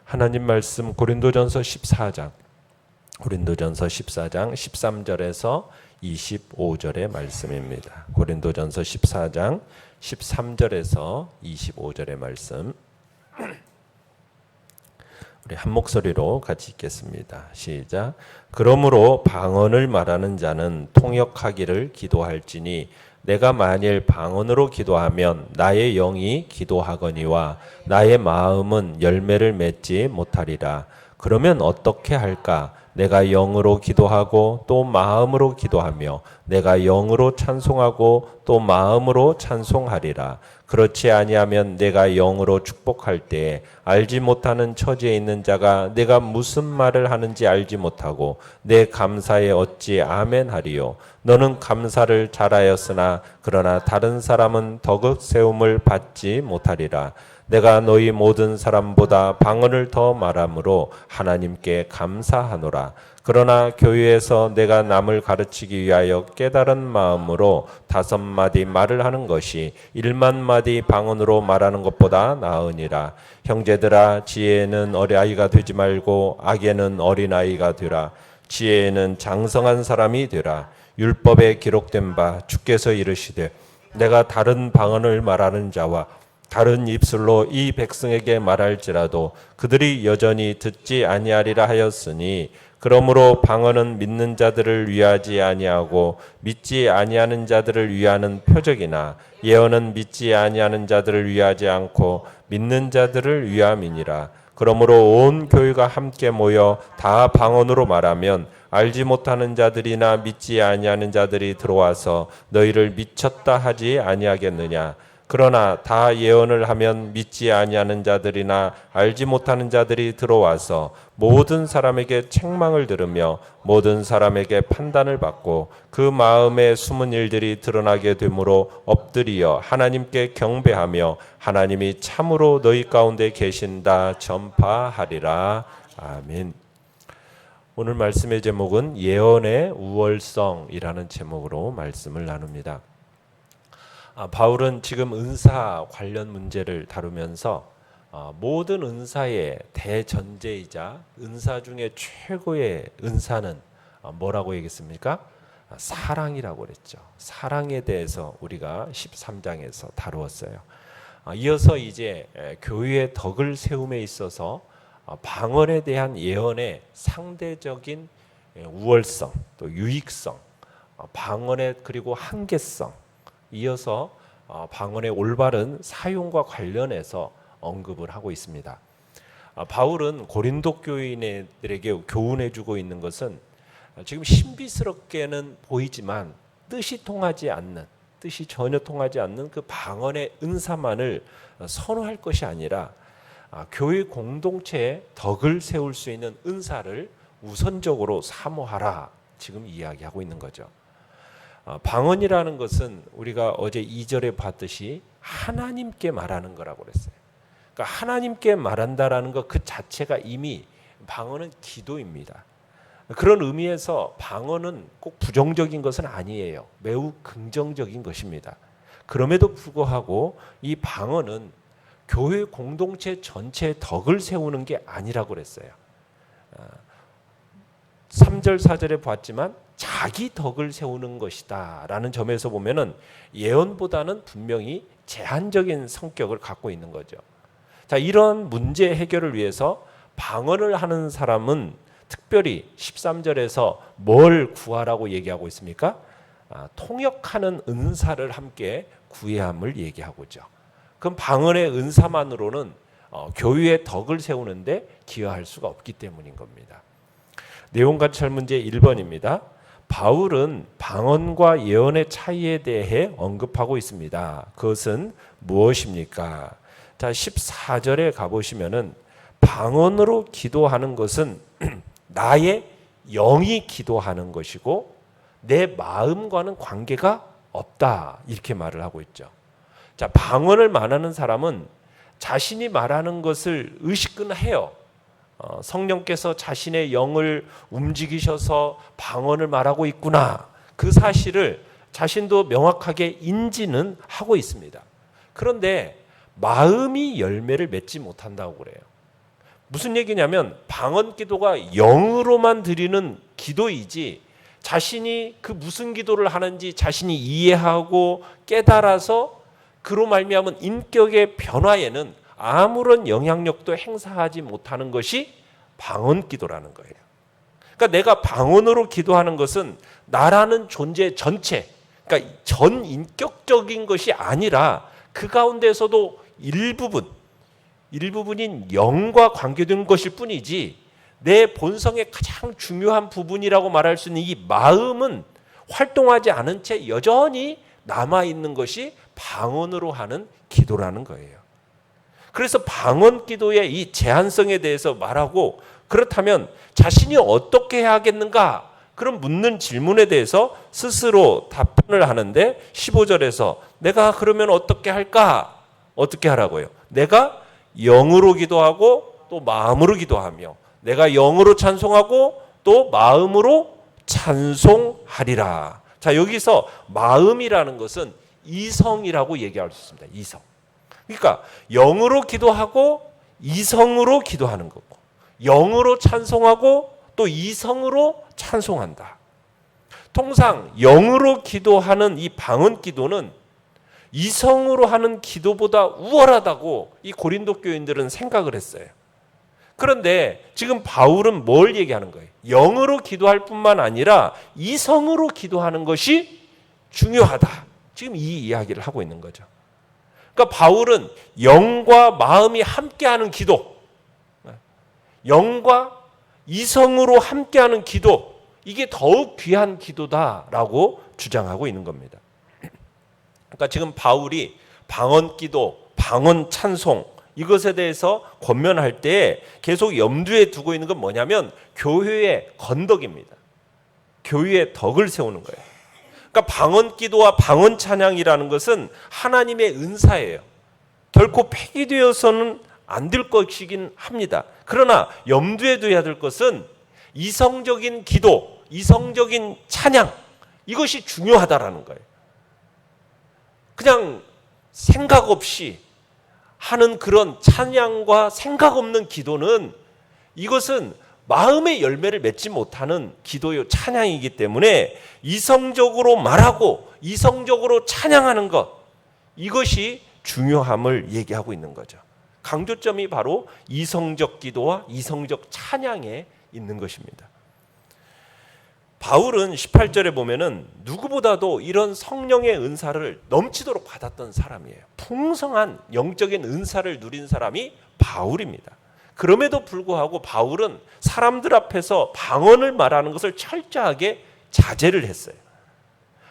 하나님 말씀 고린도전서 14장 13절에서 25절의 말씀입니다. 고린도전서 14장 13절에서 25절의 말씀 우리 한 목소리로 같이 읽겠습니다. 시작. 그러므로 방언을 말하는 자는 통역하기를 기도할지니 내가 만일 방언으로 기도하면 나의 영이 기도하거니와 나의 마음은 열매를 맺지 못하리라. 그러면 어떻게 할까? 내가 영으로 기도하고 또 마음으로 기도하며 내가 영으로 찬송하고 또 마음으로 찬송하리라. 그렇지 아니하면 내가 영으로 축복할 때에 알지 못하는 처지에 있는 자가 내가 무슨 말을 하는지 알지 못하고 내 감사에 어찌 아멘 하리요. 너는 감사를 잘하였으나 그러나 다른 사람은 덕을 세움을 받지 못하리라. 내가 너희 모든 사람보다 방언을 더 말함으로 하나님께 감사하노라. 그러나 교회에서 내가 남을 가르치기 위하여 깨달은 마음으로 5마디 말을 하는 것이 1만마디 방언으로 말하는 것보다 나으니라. 형제들아, 지혜는 어린아이가 되지 말고 악에는 어린아이가 되라. 지혜에는 장성한 사람이 되라. 율법에 기록된 바 주께서 이르시되 내가 다른 방언을 말하는 자와 다른 입술로 이 백성에게 말할지라도 그들이 여전히 듣지 아니하리라 하였으니 그러므로 방언은 믿는 자들을 위하지 아니하고 믿지 아니하는 자들을 위하는 표적이나 예언은 믿지 아니하는 자들을 위하지 않고 믿는 자들을 위함이니라. 그러므로 온 교회가 함께 모여 다 방언으로 말하면 알지 못하는 자들이나 믿지 아니하는 자들이 들어와서 너희를 미쳤다 하지 아니하겠느냐. 그러나 다 예언을 하면 믿지 아니하는 자들이나 알지 못하는 자들이 들어와서 모든 사람에게 책망을 들으며 모든 사람에게 판단을 받고 그 마음에 숨은 일들이 드러나게 되므로 엎드리어 하나님께 경배하며 하나님이 참으로 너희 가운데 계신다 전파하리라. 아멘. 오늘 말씀의 제목은 예언의 우월성이라는 제목으로 말씀을 나눕니다. 바울은 지금 은사 관련 문제를 다루면서 모든 은사의 대전제이자 은사 중에 최고의 은사는 뭐라고 얘기했습니까? 사랑이라고 그랬죠. 사랑에 대해서 우리가 13장에서 다루었어요. 이어서 이제 교회의 덕을 세움에 있어서 방언에 대한 예언의 상대적인 우월성, 또 유익성, 방언의 그리고 한계성, 이어서 방언의 올바른 사용과 관련해서 언급을 하고 있습니다. 바울은 고린도 교인들에게 교훈해주고 있는 것은 지금 신비스럽게는 보이지만 뜻이 전혀 통하지 않는 그 방언의 은사만을 선호할 것이 아니라 교회 공동체에 덕을 세울 수 있는 은사를 우선적으로 사모하라, 지금 이야기하고 있는 거죠. 방언이라는 것은 우리가 어제 2절에 봤듯이 하나님께 말하는 거라고 그랬어요. 그러니까 하나님께 말한다라는 것 그 자체가 이미 방언은 기도입니다. 그런 의미에서 방언은 꼭 부정적인 것은 아니에요. 매우 긍정적인 것입니다. 그럼에도 불구하고 이 방언은 교회 공동체 전체의 덕을 세우는 게 아니라고 그랬어요. 3절 4절에 봤지만 자기 덕을 세우는 것이다 라는 점에서 보면은 예언보다는 분명히 제한적인 성격을 갖고 있는 거죠. 자, 이런 문제 해결을 위해서 방언을 하는 사람은 특별히 13절에서 뭘 구하라고 얘기하고 있습니까? 통역하는 은사를 함께 구해야 함을 얘기하고죠. 그럼 방언의 은사만으로는 교회의 덕을 세우는데 기여할 수가 없기 때문인 겁니다. 내용 관찰 문제 1번입니다. 바울은 방언과 예언의 차이에 대해 언급하고 있습니다. 그것은 무엇입니까? 자, 14절에 가보시면은 방언으로 기도하는 것은 나의 영이 기도하는 것이고 내 마음과는 관계가 없다, 이렇게 말을 하고 있죠. 자, 방언을 말하는 사람은 자신이 말하는 것을 의식은 해요. 성령께서 자신의 영을 움직이셔서 방언을 말하고 있구나, 그 사실을 자신도 명확하게 인지는 하고 있습니다. 그런데 마음이 열매를 맺지 못한다고 그래요. 무슨 얘기냐면 방언 기도가 영으로만 드리는 기도이지 자신이 그 무슨 기도를 하는지 자신이 이해하고 깨달아서 그로 말미암은 인격의 변화에는 아무런 영향력도 행사하지 못하는 것이 방언 기도라는 거예요. 그러니까 내가 방언으로 기도하는 것은 나라는 존재 전체, 그러니까 전 인격적인 것이 아니라 그 가운데서도 일부분인 영과 관계된 것일 뿐이지 내 본성의 가장 중요한 부분이라고 말할 수 있는 이 마음은 활동하지 않은 채 여전히 남아있는 것이 방언으로 하는 기도라는 거예요. 그래서 방언 기도의 이 제한성에 대해서 말하고 그렇다면 자신이 어떻게 해야겠는가? 그런 묻는 질문에 대해서 스스로 답변을 하는데 15절에서 내가 그러면 어떻게 할까? 어떻게 하라고요? 내가 영으로 기도하고 또 마음으로 기도하며 내가 영으로 찬송하고 또 마음으로 찬송하리라. 자, 여기서 마음이라는 것은 이성이라고 얘기할 수 있습니다. 이성. 그러니까 영으로 기도하고 이성으로 기도하는 거고 영으로 찬송하고 또 이성으로 찬송한다. 통상 영으로 기도하는 이 방언 기도는 이성으로 하는 기도보다 우월하다고 이 고린도 교인들은 생각을 했어요. 그런데 지금 바울은 뭘 얘기하는 거예요? 영으로 기도할 뿐만 아니라 이성으로 기도하는 것이 중요하다. 지금 이 이야기를 하고 있는 거죠. 그러니까 바울은 영과 마음이 함께하는 기도, 영과 이성으로 함께하는 기도, 이게 더욱 귀한 기도다라고 주장하고 있는 겁니다. 그러니까 지금 바울이 방언 기도, 방언 찬송 이것에 대해서 권면할 때 계속 염두에 두고 있는 건 뭐냐면 교회의 건덕입니다. 교회의 덕을 세우는 거예요. 그러니까 방언 기도와 방언 찬양이라는 것은 하나님의 은사예요. 결코 폐기되어서는 안 될 것이긴 합니다. 그러나 염두에 둬야 될 것은 이성적인 기도, 이성적인 찬양 이것이 중요하다라는 거예요. 그냥 생각 없이 하는 그런 찬양과 생각 없는 기도는 이것은 마음의 열매를 맺지 못하는 기도요 찬양이기 때문에 이성적으로 말하고 이성적으로 찬양하는 것 이것이 중요함을 얘기하고 있는 거죠. 강조점이 바로 이성적 기도와 이성적 찬양에 있는 것입니다. 바울은 18절에 보면은 누구보다도 이런 성령의 은사를 넘치도록 받았던 사람이에요. 풍성한 영적인 은사를 누린 사람이 바울입니다. 그럼에도 불구하고 바울은 사람들 앞에서 방언을 말하는 것을 철저하게 자제를 했어요.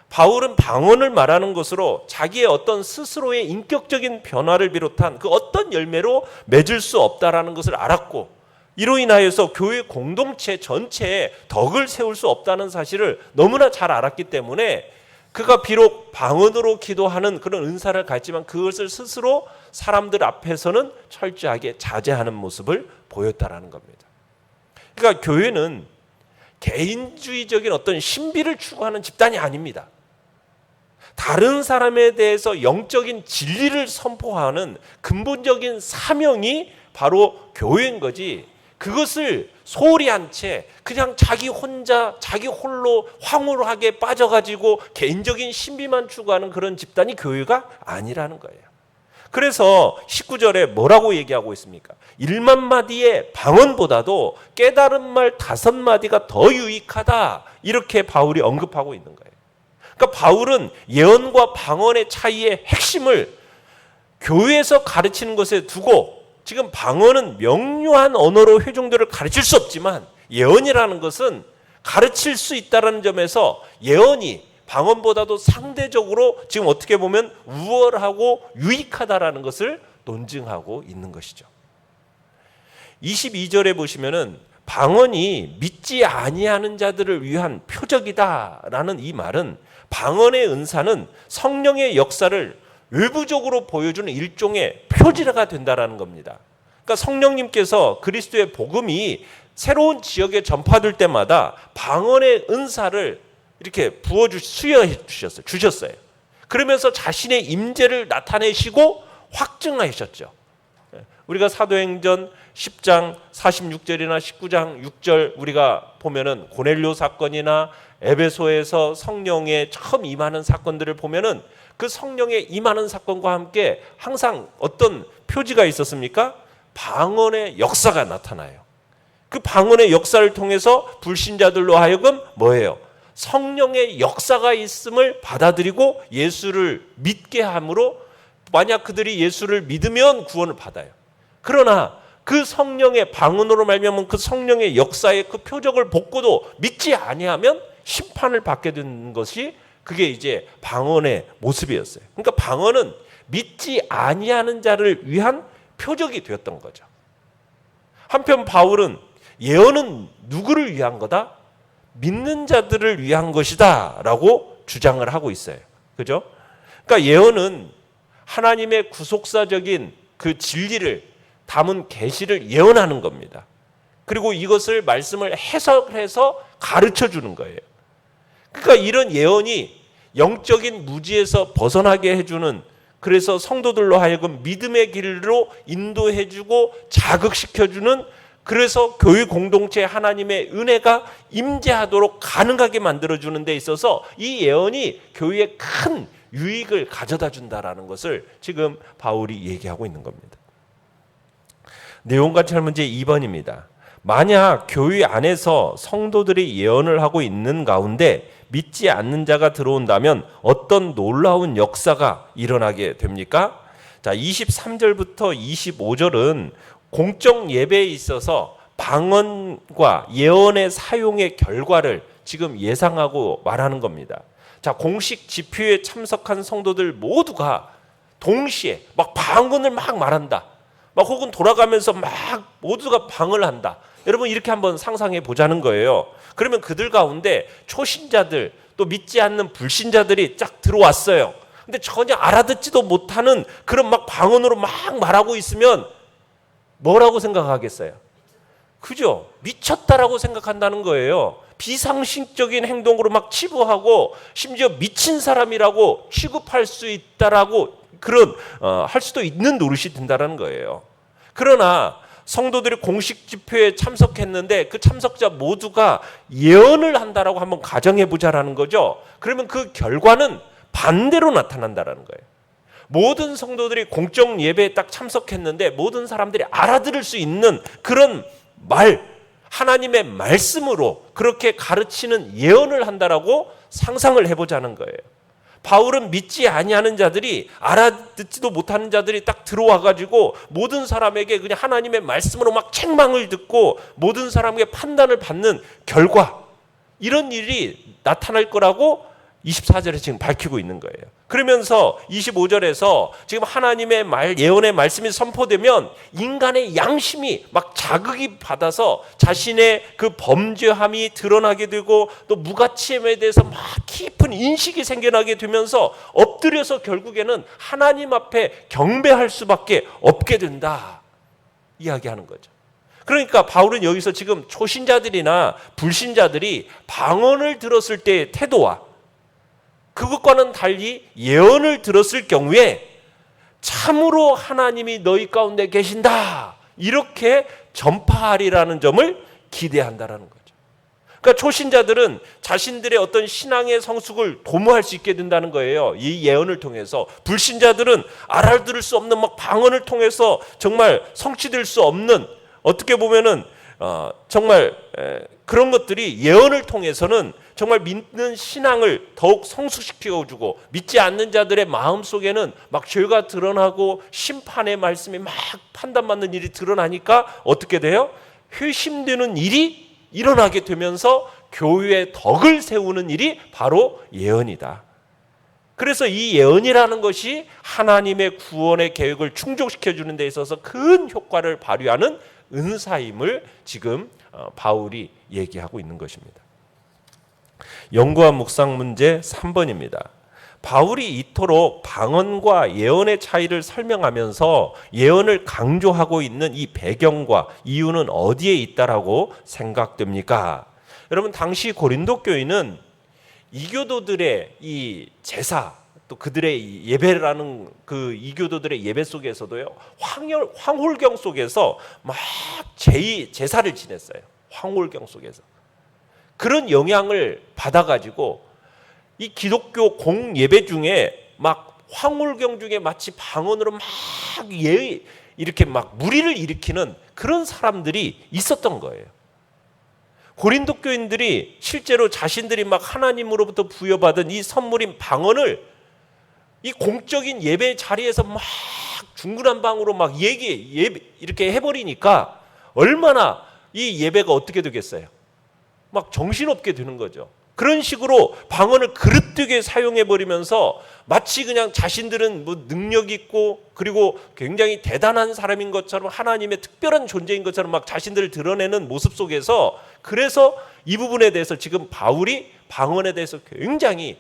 바울은 방언을 말하는 것으로 자기의 어떤 스스로의 인격적인 변화를 비롯한 그 어떤 열매로 맺을 수 없다라는 것을 알았고 이로 인하여서 교회 공동체 전체에 덕을 세울 수 없다는 사실을 너무나 잘 알았기 때문에 그가 비록 방언으로 기도하는 그런 은사를 갖지만 그것을 스스로 사람들 앞에서는 철저하게 자제하는 모습을 보였다라는 겁니다. 그러니까 교회는 개인주의적인 어떤 신비를 추구하는 집단이 아닙니다. 다른 사람에 대해서 영적인 진리를 선포하는 근본적인 사명이 바로 교회인 거지 그것을 소홀히 한 채 그냥 자기 혼자 자기 홀로 황홀하게 빠져가지고 개인적인 신비만 추구하는 그런 집단이 교회가 아니라는 거예요. 그래서 19절에 뭐라고 얘기하고 있습니까? 1만 마디의 방언보다도 깨달은 말 5마디가 더 유익하다 이렇게 바울이 언급하고 있는 거예요. 그러니까 바울은 예언과 방언의 차이의 핵심을 교회에서 가르치는 것에 두고 지금 방언은 명료한 언어로 회중들을 가르칠 수 없지만 예언이라는 것은 가르칠 수 있다는 점에서 예언이 방언보다도 상대적으로 지금 어떻게 보면 우월하고 유익하다라는 것을 논증하고 있는 것이죠. 22절에 보시면은 방언이 믿지 아니하는 자들을 위한 표적이다라는 이 말은 방언의 은사는 성령의 역사를 외부적으로 보여주는 일종의 표지가 된다라는 겁니다. 그러니까 성령님께서 그리스도의 복음이 새로운 지역에 전파될 때마다 방언의 은사를 이렇게 수여해 주셨어요. 그러면서 자신의 임재를 나타내시고 확증하셨죠. 우리가 사도행전 10장 46절이나 19장 6절 우리가 보면은 고넬료 사건이나 에베소에서 성령에 처음 임하는 사건들을 보면은 그 성령에 임하는 사건과 함께 항상 어떤 표지가 있었습니까? 방언의 역사가 나타나요. 그 방언의 역사를 통해서 불신자들로 하여금 뭐예요? 성령의 역사가 있음을 받아들이고 예수를 믿게 함으로 만약 그들이 예수를 믿으면 구원을 받아요. 그러나 그 성령의 방언으로 말미암은 그 성령의 역사의 그 표적을 보고도 믿지 아니하면 심판을 받게 되는 것이 그게 이제 방언의 모습이었어요. 그러니까 방언은 믿지 아니하는 자를 위한 표적이 되었던 거죠. 한편 바울은 예언은 누구를 위한 거다? 믿는 자들을 위한 것이다 라고 주장을 하고 있어요. 그죠? 그러니까 예언은 하나님의 구속사적인 그 진리를 담은 계시를 예언하는 겁니다. 그리고 이것을 말씀을 해석해서 가르쳐 주는 거예요. 그러니까 이런 예언이 영적인 무지에서 벗어나게 해주는, 그래서 성도들로 하여금 믿음의 길로 인도해주고 자극시켜주는, 그래서 교회 공동체 하나님의 은혜가 임재하도록 가능하게 만들어주는 데 있어서 이 예언이 교회에 큰 유익을 가져다 준다라는 것을 지금 바울이 얘기하고 있는 겁니다. 내용과 문제 2번입니다. 만약 교회 안에서 성도들이 예언을 하고 있는 가운데 믿지 않는 자가 들어온다면 어떤 놀라운 역사가 일어나게 됩니까? 자, 23절부터 25절은 공적 예배에 있어서 방언과 예언의 사용의 결과를 지금 예상하고 말하는 겁니다. 자, 공식 집회에 참석한 성도들 모두가 동시에 막 방언을 막 말한다. 막 혹은 돌아가면서 막 모두가 방언을 한다. 여러분 이렇게 한번 상상해 보자는 거예요. 그러면 그들 가운데 초신자들 또 믿지 않는 불신자들이 쫙 들어왔어요. 근데 전혀 알아듣지도 못하는 그런 막 방언으로 막 말하고 있으면 뭐라고 생각하겠어요? 그죠? 미쳤다라고 생각한다는 거예요. 비상식적인 행동으로 막 치부하고 심지어 미친 사람이라고 취급할 수 있다라고 그런 할 수도 있는 노릇이 된다는 거예요. 그러나 성도들이 공식 집회에 참석했는데 그 참석자 모두가 예언을 한다라고 한번 가정해 보자라는 거죠. 그러면 그 결과는 반대로 나타난다라는 거예요. 모든 성도들이 공적 예배에 딱 참석했는데 모든 사람들이 알아들을 수 있는 그런 말, 하나님의 말씀으로 그렇게 가르치는 예언을 한다라고 상상을 해보자는 거예요. 바울은 믿지 아니하는 자들이, 알아듣지도 못하는 자들이 딱 들어와가지고 모든 사람에게 그냥 하나님의 말씀으로 막 책망을 듣고 모든 사람에게 판단을 받는 결과, 이런 일이 나타날 거라고 24절에 지금 밝히고 있는 거예요. 그러면서 25절에서 지금 하나님의 예언의 말씀이 선포되면 인간의 양심이 막 자극이 받아서 자신의 그 범죄함이 드러나게 되고 또 무가치함에 대해서 막 깊은 인식이 생겨나게 되면서 엎드려서 결국에는 하나님 앞에 경배할 수밖에 없게 된다 이야기하는 거죠. 그러니까 바울은 여기서 지금 초신자들이나 불신자들이 방언을 들었을 때의 태도와 그것과는 달리 예언을 들었을 경우에 참으로 하나님이 너희 가운데 계신다 이렇게 전파하리라는 점을 기대한다라는 거죠. 그러니까 초신자들은 자신들의 어떤 신앙의 성숙을 도모할 수 있게 된다는 거예요. 이 예언을 통해서. 불신자들은 알아들을 수 없는 막 방언을 통해서 정말 성취될 수 없는, 어떻게 보면은 정말 그런 것들이 예언을 통해서는 정말 믿는 신앙을 더욱 성숙시켜주고, 믿지 않는 자들의 마음속에는 막 죄가 드러나고 심판의 말씀이 막 판단받는 일이 드러나니까 어떻게 돼요? 회심되는 일이 일어나게 되면서 교회의 덕을 세우는 일이 바로 예언이다. 그래서 이 예언이라는 것이 하나님의 구원의 계획을 충족시켜주는 데 있어서 큰 효과를 발휘하는 은사임을 지금 바울이 얘기하고 있는 것입니다. 연구와 묵상 문제 3번입니다. 바울이 이토록 방언과 예언의 차이를 설명하면서 예언을 강조하고 있는 이 배경과 이유는 어디에 있다라고 생각됩니까? 여러분, 당시 고린도 교회는 이교도들의 이 제사, 또 그들의 예배라는 그 이교도들의 예배 속에서도요, 황홀경 속에서 막 제사를 지냈어요. 황홀경 속에서 그런 영향을 받아가지고 이 기독교 공예배 중에 막 황홀경 중에 마치 방언으로 막 이렇게 막 무리를 일으키는 그런 사람들이 있었던 거예요. 고린도 교인들이 실제로 자신들이 막 하나님으로부터 부여받은 이 선물인 방언을 이 공적인 예배 자리에서 막 중구난방으로 막 이렇게 해버리니까 얼마나 이 예배가 어떻게 되겠어요? 막 정신없게 되는 거죠. 그런 식으로 방언을 그릇되게 사용해버리면서 마치 그냥 자신들은 뭐 능력 있고 그리고 굉장히 대단한 사람인 것처럼 하나님의 특별한 존재인 것처럼 막 자신들을 드러내는 모습 속에서, 그래서 이 부분에 대해서 지금 바울이 방언에 대해서 굉장히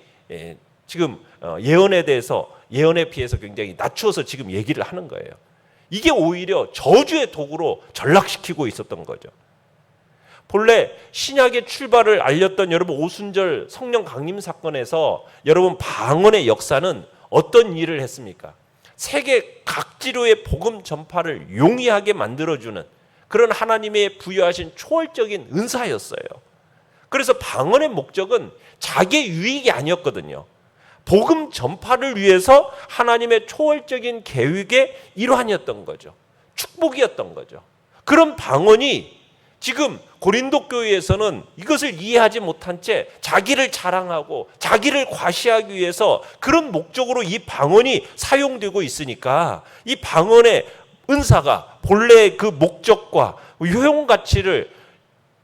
지금 예언에 대해서, 예언에 비해서 굉장히 낮추어서 지금 얘기를 하는 거예요. 이게 오히려 저주의 도구로 전락시키고 있었던 거죠. 본래 신약의 출발을 알렸던 여러분 오순절 성령 강림 사건에서 여러분 방언의 역사는 어떤 일을 했습니까? 세계 각지로의 복음 전파를 용이하게 만들어주는 그런 하나님의 부여하신 초월적인 은사였어요. 그래서 방언의 목적은 자기의 유익이 아니었거든요. 복음 전파를 위해서 하나님의 초월적인 계획의 일환이었던 거죠. 축복이었던 거죠. 그런 방언이 지금 고린도 교회에서는 이것을 이해하지 못한 채 자기를 자랑하고 자기를 과시하기 위해서 그런 목적으로 이 방언이 사용되고 있으니까 이 방언의 은사가 본래의 그 목적과 효용 가치를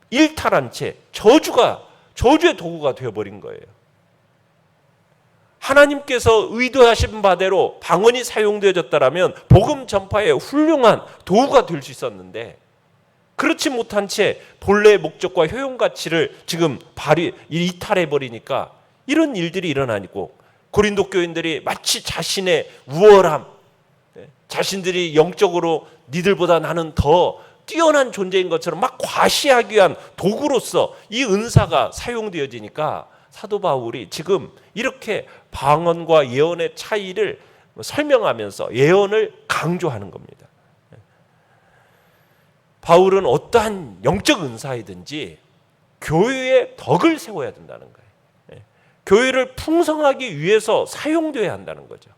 일탈한 채 저주의 도구가 되어버린 거예요. 하나님께서 의도하신 바대로 방언이 사용되어졌다면 복음 전파의 훌륭한 도구가 될 수 있었는데, 그렇지 못한 채 본래의 목적과 효용 가치를 지금 이탈해버리니까 이런 일들이 일어나고, 고린도 교인들이 마치 자신의 우월함, 자신들이 영적으로 니들보다 나는 더 뛰어난 존재인 것처럼 막 과시하기 위한 도구로서 이 은사가 사용되어지니까 사도 바울이 지금 이렇게 방언과 예언의 차이를 설명하면서 예언을 강조하는 겁니다. 바울은 어떠한 영적 은사이든지 교회의 덕을 세워야 된다는 거예요. 교회를 풍성하기 위해서 사용되어야 한다는 거죠.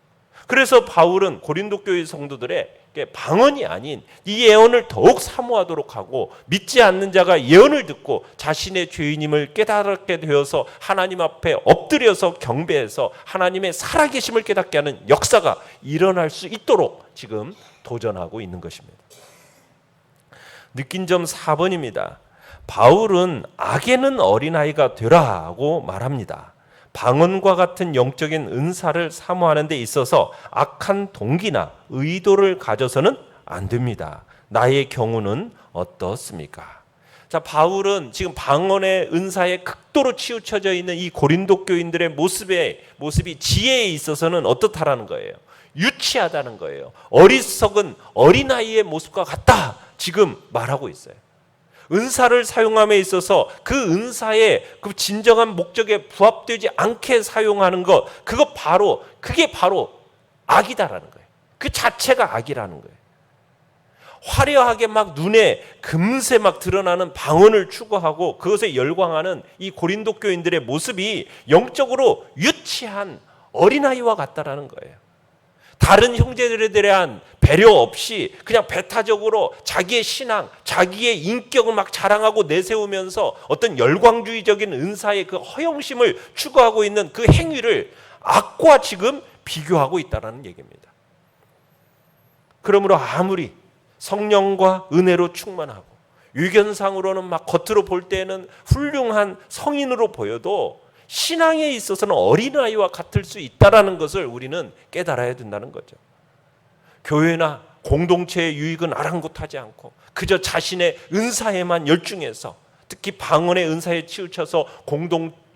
그래서 바울은 고린도 교회 성도들의 방언이 아닌 이 예언을 더욱 사모하도록 하고, 믿지 않는 자가 예언을 듣고 자신의 죄인임을 깨닫게 되어서 하나님 앞에 엎드려서 경배해서 하나님의 살아계심을 깨닫게 하는 역사가 일어날 수 있도록 지금 도전하고 있는 것입니다. 느낀 점 4번입니다. 바울은 악에는 어린아이가 되라고 말합니다. 방언과 같은 영적인 은사를 사모하는 데 있어서 악한 동기나 의도를 가져서는 안 됩니다. 나의 경우는 어떻습니까? 자, 바울은 지금 방언의 은사에 극도로 치우쳐져 있는 이 고린도 교인들의 모습이 지혜에 있어서는 어떻다라는 거예요? 유치하다는 거예요. 어리석은 어린아이의 모습과 같다, 지금 말하고 있어요. 은사를 사용함에 있어서 그 은사의 그 진정한 목적에 부합되지 않게 사용하는 것, 그게 바로 악이다라는 거예요. 그 자체가 악이라는 거예요. 화려하게 막 눈에 금세 막 드러나는 방언을 추구하고 그것에 열광하는 이 고린도 교인들의 모습이 영적으로 유치한 어린아이와 같다라는 거예요. 다른 형제들에 대한 배려 없이 그냥 배타적으로 자기의 신앙, 자기의 인격을 막 자랑하고 내세우면서 어떤 열광주의적인 은사의 그 허영심을 추구하고 있는 그 행위를 악과 지금 비교하고 있다는 얘기입니다. 그러므로 아무리 성령과 은혜로 충만하고 유견상으로는 막 겉으로 볼 때는 훌륭한 성인으로 보여도 신앙에 있어서는 어린아이와 같을 수 있다는 것을 우리는 깨달아야 된다는 거죠. 교회나 공동체의 유익은 아랑곳하지 않고 그저 자신의 은사에만 열중해서, 특히 방언의 은사에 치우쳐서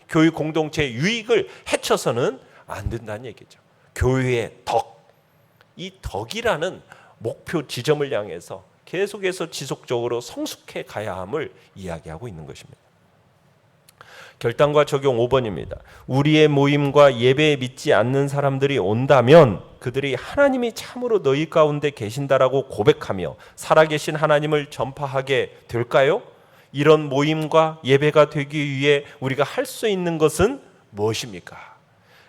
교회 공동체의 유익을 해쳐서는 안 된다는 얘기죠. 교회의 덕, 이 덕이라는 목표 지점을 향해서 계속해서 지속적으로 성숙해 가야 함을 이야기하고 있는 것입니다. 결단과 적용 5번입니다. 우리의 모임과 예배에 믿지 않는 사람들이 온다면 그들이 하나님이 참으로 너희 가운데 계신다라고 고백하며 살아계신 하나님을 전파하게 될까요? 이런 모임과 예배가 되기 위해 우리가 할 수 있는 것은 무엇입니까?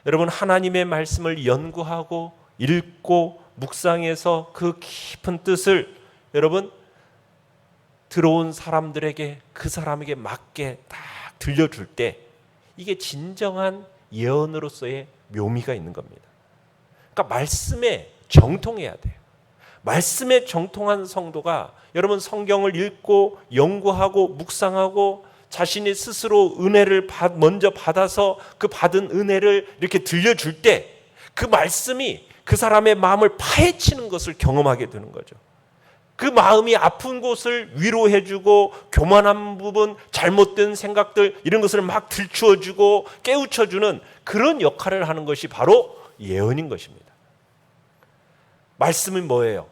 여러분, 하나님의 말씀을 연구하고 읽고 묵상해서 그 깊은 뜻을 여러분 들어온 사람들에게 그 사람에게 맞게 딱 들려줄 때 이게 진정한 예언으로서의 묘미가 있는 겁니다. 그러니까 말씀에 정통해야 돼요. 말씀에 정통한 성도가 여러분 성경을 읽고 연구하고 묵상하고 자신이 스스로 은혜를 먼저 받아서 그 받은 은혜를 이렇게 들려줄 때 그 말씀이 그 사람의 마음을 파헤치는 것을 경험하게 되는 거죠. 그 마음이 아픈 곳을 위로해주고 교만한 부분, 잘못된 생각들 이런 것을 막 들추어주고 깨우쳐주는 그런 역할을 하는 것이 바로 예언인 것입니다. 말씀은 뭐예요?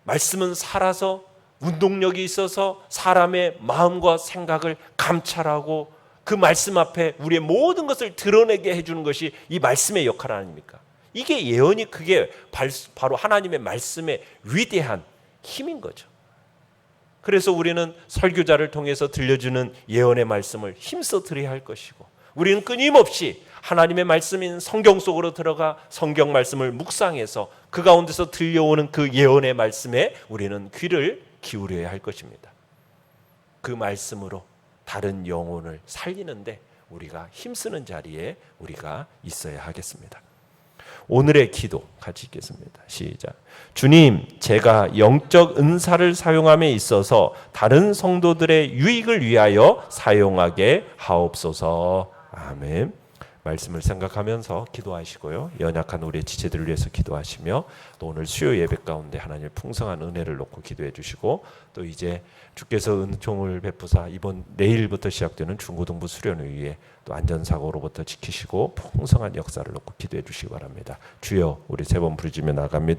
말씀은 살아서 운동력이 있어서 사람의 마음과 생각을 감찰하고 그 말씀 앞에 우리의 모든 것을 드러내게 해주는 것이 이 말씀의 역할 아닙니까? 이게 예언이 그게 바로 하나님의 말씀의 위대한 힘인 거죠. 그래서 우리는 설교자를 통해서 들려주는 예언의 말씀을 힘써 들어야 할 것이고 우리는 끊임없이 하나님의 말씀인 성경 속으로 들어가 성경 말씀을 묵상해서 그 가운데서 들려오는 그 예언의 말씀에 우리는 귀를 기울여야 할 것입니다. 그 말씀으로 다른 영혼을 살리는데 우리가 힘쓰는 자리에 우리가 있어야 하겠습니다. 오늘의 기도 같이 읽겠습니다. 시작. 주님, 제가 영적 은사를 사용함에 있어서 다른 성도들의 유익을 위하여 사용하게 하옵소서. 아멘. 말씀을 생각하면서 기도하시고요. 연약한 우리의 지체들을 위해서 기도하시며 또 오늘 수요 예배 가운데 하나님의 풍성한 은혜를 놓고 기도해 주시고 또 이제 주께서 은총을 베푸사 내일부터 시작되는 중고등부 수련을 위해 또 안전사고로부터 지키시고 풍성한 역사를 놓고 기도해 주시기 바랍니다. 주여, 우리 세 번 부르짖으며 나갑니다.